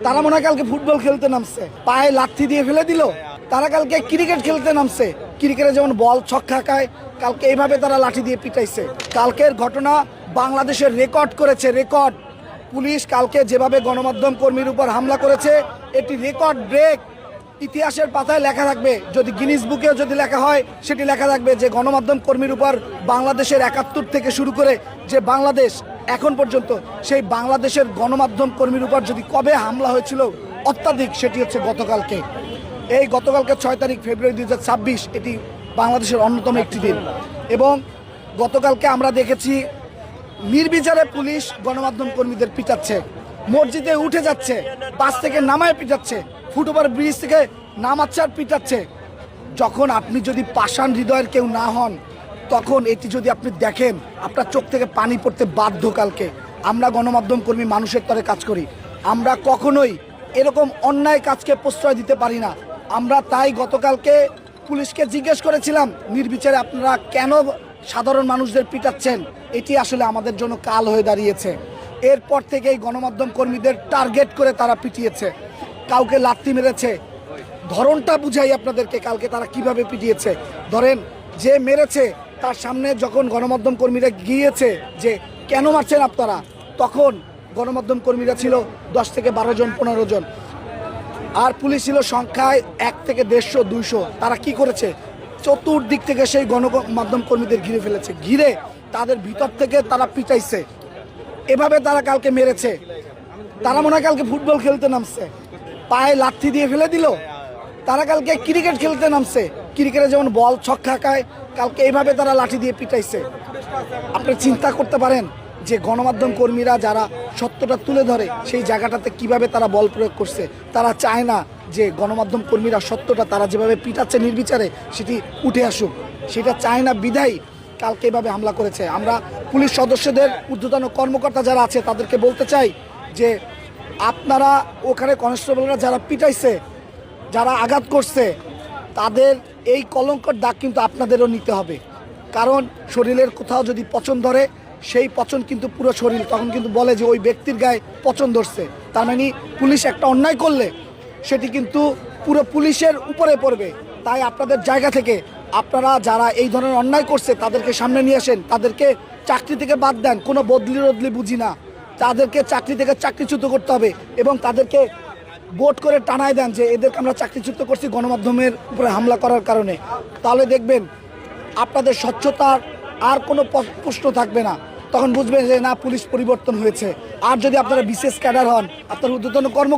তারা মনে হয় কালকে ফুটবল খেলতে নামছে, পায়ে লাথি দিয়ে ফেলে দিল। তারা কালকে ক্রিকেট খেলতে নামছে, ক্রিকেটে যেমন বল ছক্কা খায়, কালকে এইভাবে তারা লাঠি দিয়ে পিটাইছে। কালকের ঘটনা বাংলাদেশের রেকর্ড করেছে, রেকর্ড। পুলিশ কালকে যেভাবে গণমাধ্যম কর্মীর উপর হামলা করেছে, এটি রেকর্ড ব্রেক। ইতিহাসের পাতায় লেখা থাকবে, যদি গিনিস বুকেও যদি লেখা হয় সেটি লেখা থাকবে যে গণমাধ্যম কর্মীর উপর বাংলাদেশের ৭১ থেকে শুরু করে যে বাংলাদেশ এখন পর্যন্ত, সেই বাংলাদেশের গণমাধ্যম কর্মীর উপর যদি কবে হামলা হয়েছিল অত্যাধিক, সেটি হচ্ছে গতকালকে। এই গতকালকে ৬ তারিখ ফেব্রুয়ারি ২০২৬, এটি বাংলাদেশের অন্যতম একটি দিন। এবং গতকালকে আমরা দেখেছি নির্বিচারে পুলিশ গণমাধ্যম কর্মীদের পিটাচ্ছে, মসজিদে উঠে যাচ্ছে, বাস থেকে নামায় পিটাচ্ছে, ফুটওভার ব্রিজ থেকে নামাচ্ছে আর পিটাচ্ছে। যখন আপনি যদি পাষাণ হৃদয়ের কেউ না হন, তখন এটি যদি আপনি দেখেন, আপনার চোখ থেকে পানি পড়তে বাধ্য। কালকে আমরা গণমাধ্যম কর্মী মানুষের তরে কাজ করি, আমরা কখনোই এরকম অন্যায় কাজকে প্রশ্রয় দিতে পারি না। আমরা তাই গতকালকে পুলিশকে জিজ্ঞেস করেছিলাম, নির্বিচারে আপনারা কেন সাধারণ মানুষদের পিটাচ্ছেন? এটি আসলে আমাদের জন্য কাল হয়ে দাঁড়িয়েছে। এরপর থেকেই গণমাধ্যম কর্মীদের টার্গেট করে তারা পিটিয়েছে, কাউকে লাথি মেরেছে। ধরনটা বুঝাই আপনাদেরকে, কালকে তারা কিভাবে পিটিয়েছে। ধরেন, যে মেরেছে তার সামনে যখন গণমাধ্যম কর্মীরা গিয়েছে যে কেন মারছেন আপনারা, তখন গণমাধ্যম কর্মীরা ছিল ১০ থেকে ১২ জন ১৫ জন, আর পুলিশ ছিল সংখ্যায় ১ থেকে ১৫০ ২০০। তারা কি করেছে, চতুর্দিক থেকে সেই গণমাধ্যম কর্মীদের ঘিরে ফেলেছে, ঘিরে তাদের ভিতর থেকে তারা পিটাইছে। এভাবে তারা কালকে মেরেছে। তারা মনে হয় কালকে ফুটবল খেলতে নামছে, পায়ে লাথি দিয়ে ফেলে দিল। তারা কালকে ক্রিকেট খেলতে নামছে, ক্রিকেটে যেমন বল ছক্কা খায়, কালকে এইভাবে তারা লাঠি দিয়ে পিটাইছে। আপনি চিন্তা করতে পারেন যে গণমাধ্যম কর্মীরা যারা সত্যটা তুলে ধরে, সেই জায়গাটাতে কিভাবে তারা বল প্রয়োগ করছে। তারা চায় না যে গণমাধ্যম কর্মীরা সত্যটা তারা যেভাবে পিটাচ্ছে নির্বিচারে সেটি উঠে আসুক, সেটা চায় না বিধায় কালকে এভাবে হামলা করেছে। আমরা পুলিশ সদস্যদের, ঊর্ধ্বতন কর্মকর্তা যারা আছে তাদেরকে বলতে চাই যে আপনারা ওখানে কনস্টেবলরা যারা পিটাইছে, যারা আঘাত করছে, তাদের এই কলঙ্কর দাগ কিন্তু আপনাদেরও নিতে হবে। কারণ শরীরের কোথাও যদি পচন ধরে, সেই পচন কিন্তু পুরো শরীর, তখন কিন্তু বলে যে ওই ব্যক্তির গায়ে পচন ধরছে। তার মানে পুলিশ একটা অন্যায় করলে সেটি কিন্তু পুরো পুলিশের উপরে পড়বে। তাই আপনাদের জায়গা থেকে আপনারা যারা এই ধরনের অন্যায় করছে তাদেরকে সামনে নিয়ে আসেন, তাদেরকে চাকরি থেকে বাদ দেন। কোনো বদলি বুঝি না, তাদেরকে চাকরি থেকে চাকরিচ্যুত করতে হবে এবং তাদেরকে বোট করে টানায় দেন যে এদেরকে আমরা চাকরিচ্যুত করছি গণমাধ্যমের উপরে হামলা করার কারণে। তাহলে দেখবেন আপনাদের স্বচ্ছতার আর কোনো প্রশ্ন থাকবে না, তখন বুঝবেন যে না, পুলিশ পরিবর্তন হয়েছে। আর যদি আপনারা বিশেষ ক্যাডার হন, আপনার ঊর্ধ্বতন কর্মকর্তা